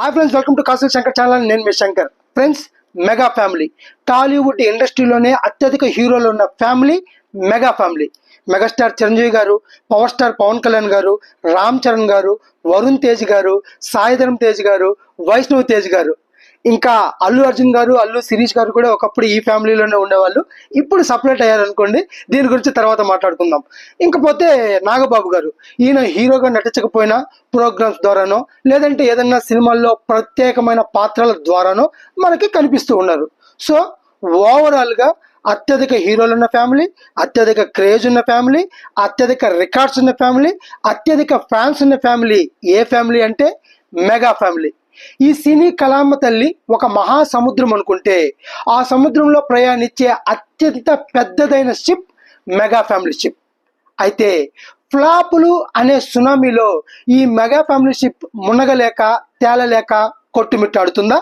Hi friends, welcome to కాసుల Shankar channel. నేను మీ Shankar. Friends, mega family Tollywood ఇండస్ట్రీలోనే అత్యధిక హీరోలు ఉన్న family mega family. Megastar Chiranjeevi garu, power star Pawan Kalyan గారు, రామ్ చరణ్ గారు, వరుణ్ తేజ్ గారు, సాయిధరం తేజ్ గారు, వైష్ణవ్ తేజ్ గారు, ఇంకా అల్లు అర్జున్ గారు, అల్లు శిరీష్ గారు కూడా ఒకప్పుడు ఈ ఫ్యామిలీలోనే ఉండేవాళ్ళు. ఇప్పుడు సపరేట్ అయ్యారనుకోండి, దీని గురించి తర్వాత మాట్లాడుకుందాం. ఇంకపోతే నాగబాబు గారు, ఈయన హీరోగా నటించకపోయినా ప్రోగ్రామ్స్ ద్వారానో లేదంటే ఏదన్నా సినిమాల్లో ప్రత్యేకమైన పాత్రల ద్వారానో మనకి కనిపిస్తూ ఉన్నారు. సో ఓవరాల్గా అత్యధిక హీరోలు ఉన్న ఫ్యామిలీ, అత్యధిక క్రేజ్ ఉన్న ఫ్యామిలీ, అత్యధిక రికార్డ్స్ ఉన్న ఫ్యామిలీ, అత్యధిక ఫ్యాన్స్ ఉన్న ఫ్యామిలీ ఏ ఫ్యామిలీ అంటే మెగా ఫ్యామిలీ. ఈ సినీ కళామ తల్లి ఒక మహాసముద్రం అనుకుంటే ఆ సముద్రంలో ప్రయాణించే అత్యంత పెద్దదైన షిప్ మెగా ఫ్యామిలీ షిప్. అయితే ఫ్లాపులు అనే సునామీలో ఈ మెగా ఫ్యామిలీ షిప్ మునగలేక తేలలేక కొట్టుమిట్టాడుతుందా?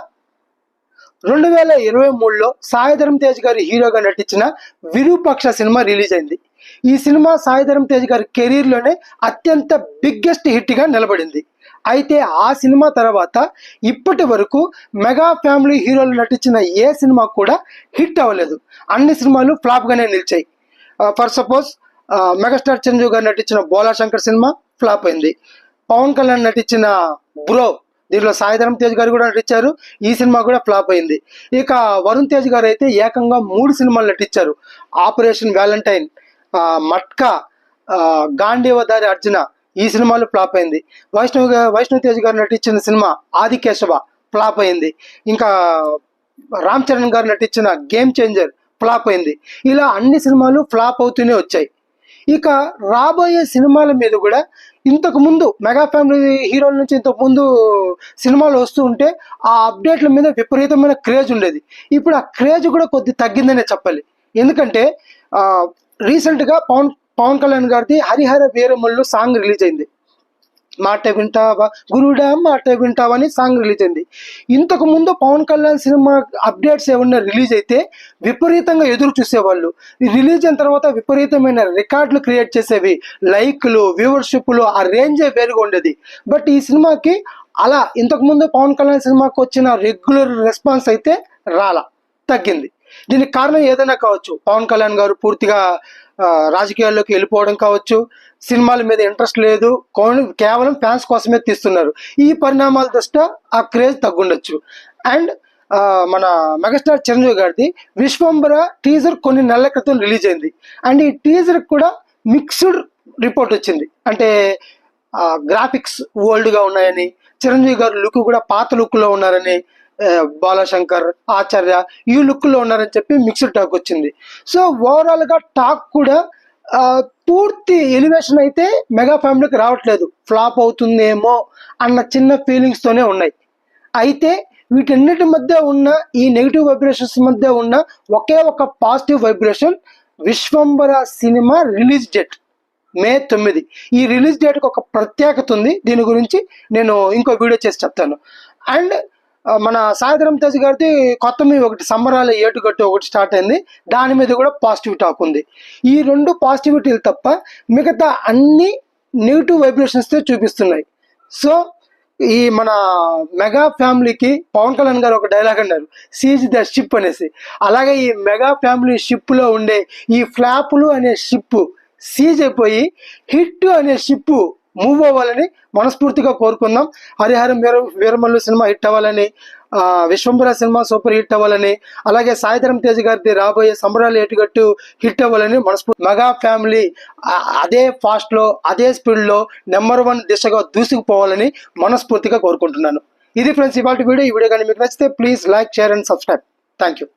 2023లో సాయిధరం తేజ్ గారి హీరోగా నటించిన విరూపాక్ష సినిమా రిలీజ్ అయింది. ఈ సినిమా సాయిధరం తేజ్ గారి కెరీర్లోనే అత్యంత బిగ్గెస్ట్ హిట్గా నిలబడింది. అయితే ఆ సినిమా తర్వాత ఇప్పటి వరకు మెగా ఫ్యామిలీ హీరోలు నటించిన ఏ సినిమా కూడా హిట్ అవ్వలేదు. అన్ని సినిమాలు ఫ్లాప్గానే నిలిచాయి. ఫర్ సపోజ్ మెగాస్టార్ చిరంజీవి గారు నటించిన బోలా శంకర్ సినిమా ఫ్లాప్ అయింది. పవన్ కళ్యాణ్ నటించిన బ్రో, దీంట్లో సాయిధరం తేజ్ గారు కూడా నటించారు, ఈ సినిమా కూడా ఫ్లాప్ అయింది. ఇక వరుణ్ తేజ్ గారు అయితే ఏకంగా 3 సినిమాలు నటించారు. ఆపరేషన్ వ్యాలంటైన్, మట్కా, గాంధీవదారి అర్జున, ఈ సినిమాలు ఫ్లాప్ అయింది. వైష్ణవ్ తేజ్ గారు నటించిన సినిమా ఆదికేశవ ఫ్లాప్ అయింది. ఇంకా రామ్ చరణ్ గారు నటించిన గేమ్ చేంజర్ ఫ్లాప్ అయింది. ఇలా అన్ని సినిమాలు ఫ్లాప్ అవుతూనే వచ్చాయి. ఇక రాబోయే సినిమాల మీద కూడా ఇంతకు ముందు మెగా ఫ్యామిలీ హీరోల నుంచి ఇంతకు ముందు సినిమాలు వస్తూ ఉంటే ఆ అప్డేట్ల మీద విపరీతమైన క్రేజ్ ఉండేది. ఇప్పుడు ఆ క్రేజ్ కూడా కొద్ది తగ్గిందనే చెప్పాలి. ఎందుకంటే రీసెంట్గా పవన్ కళ్యాణ్ గారిది హరిహర వీరమల్లు సాంగ్ రిలీజ్ అయింది. మాట వింటావా గురుడా మాట వింటావా అని సాంగ్ రిలీజ్ అయింది. ఇంతకు ముందు పవన్ కళ్యాణ్ సినిమా అప్డేట్స్ ఏమన్నా రిలీజ్ అయితే విపరీతంగా ఎదురు చూసేవాళ్ళు. రిలీజ్ అయిన తర్వాత విపరీతమైన రికార్డులు క్రియేట్ చేసేవి, లైక్లు, వ్యూవర్షిప్లు, ఆ రేంజే వేరుగా ఉండేది. బట్ ఈ సినిమాకి అలా ఇంతకుముందు పవన్ కళ్యాణ్ సినిమాకి వచ్చిన రెగ్యులర్ రెస్పాన్స్ అయితే తగ్గింది. దీనికి కారణం ఏదైనా కావచ్చు. పవన్ కళ్యాణ్ గారు పూర్తిగా రాజకీయాల్లోకి వెళ్ళిపోవడం కావచ్చు, సినిమాల మీద ఇంట్రెస్ట్ లేదు, కేవలం ఫ్యాన్స్ కోసమే తీస్తున్నారు. ఈ పరిణామాల దృష్ట్యా ఆ క్రేజ్ తగ్గుండొచ్చు. అండ్ మన మెగాస్టార్ చిరంజీవి గారిది విశ్వంబర టీజర్ కొన్ని నెలల క్రితం రిలీజ్ అయింది. అండ్ ఈ టీజర్ కూడా మిక్స్డ్ రిపోర్ట్ వచ్చింది. అంటే గ్రాఫిక్స్ ఓల్డ్గా ఉన్నాయని, చిరంజీవి గారు లుక్ కూడా పాత లుక్లో ఉన్నారని, బాలశంకర్, ఆచార్య ఈ లుక్లో ఉన్నారని చెప్పి మిక్స్డ్ టాక్ వచ్చింది. సో ఓవరాల్గా టాక్ కూడా పూర్తి ఎలివేషన్ అయితే మెగా ఫ్యామిలీకి రావట్లేదు. ఫ్లాప్ అవుతుందేమో అన్న చిన్న ఫీలింగ్స్తోనే ఉన్నాయి. అయితే వీటన్నిటి మధ్య ఉన్న ఈ నెగిటివ్ వైబ్రేషన్స్ మధ్య ఉన్న ఒకే ఒక positive vibration, Vishwambhara cinema release date May 9. ఈ రిలీజ్ డేట్కి ఒక ప్రత్యేకత ఉంది. దీని గురించి నేను ఇంకో వీడియో చేసి చెప్తాను. అండ్ మన సాయిధరం తేజ్ గారిది కొత్త మూవీ ఒకటి సంబరాల ఏటుగట్టు ఒకటి స్టార్ట్ అయింది. దాని మీద కూడా పాజిటివ్ టాక్ ఉంది. ఈ 2 పాజిటివిటీలు తప్ప మిగతా అన్ని నెగిటివ్ వైబ్రేషన్స్తో చూపిస్తున్నాయి. సో ఈ మన మెగా ఫ్యామిలీకి పవన్ కళ్యాణ్ గారు ఒక డైలాగ్ అన్నారు, సీజ్ ద షిప్ అనేసి. అలాగే ఈ మెగా ఫ్యామిలీ షిప్లో ఉండే ఈ ఫ్లాపులు అనే షిప్ సీజ్ అయిపోయి హిట్ అనే షిప్ మూవ్ అవ్వాలని మనస్ఫూర్తిగా కోరుకుందాం. హరిహరం వీరమల్లు సినిమా హిట్ అవ్వాలని, విశ్వంబర సినిమా సూపర్ హిట్ అవ్వాలని, అలాగే సాయిధరం తేజ్ గారిది రాబోయే సంబరాలు ఏటుగట్టు హిట్ అవ్వాలని మనస్ఫూర్తి. మెగా ఫ్యామిలీ అదే ఫాస్ట్లో, అదే స్పీడ్లో నెంబర్ 1 దిశగా దూసుకుపోవాలని మనస్ఫూర్తిగా కోరుకుంటున్నాను. ఇది ఫ్రెండ్స్ ఇవాళ వీడియో. ఈ వీడియో కానీ మీకు నచ్చితే please like, share and subscribe. Thank you.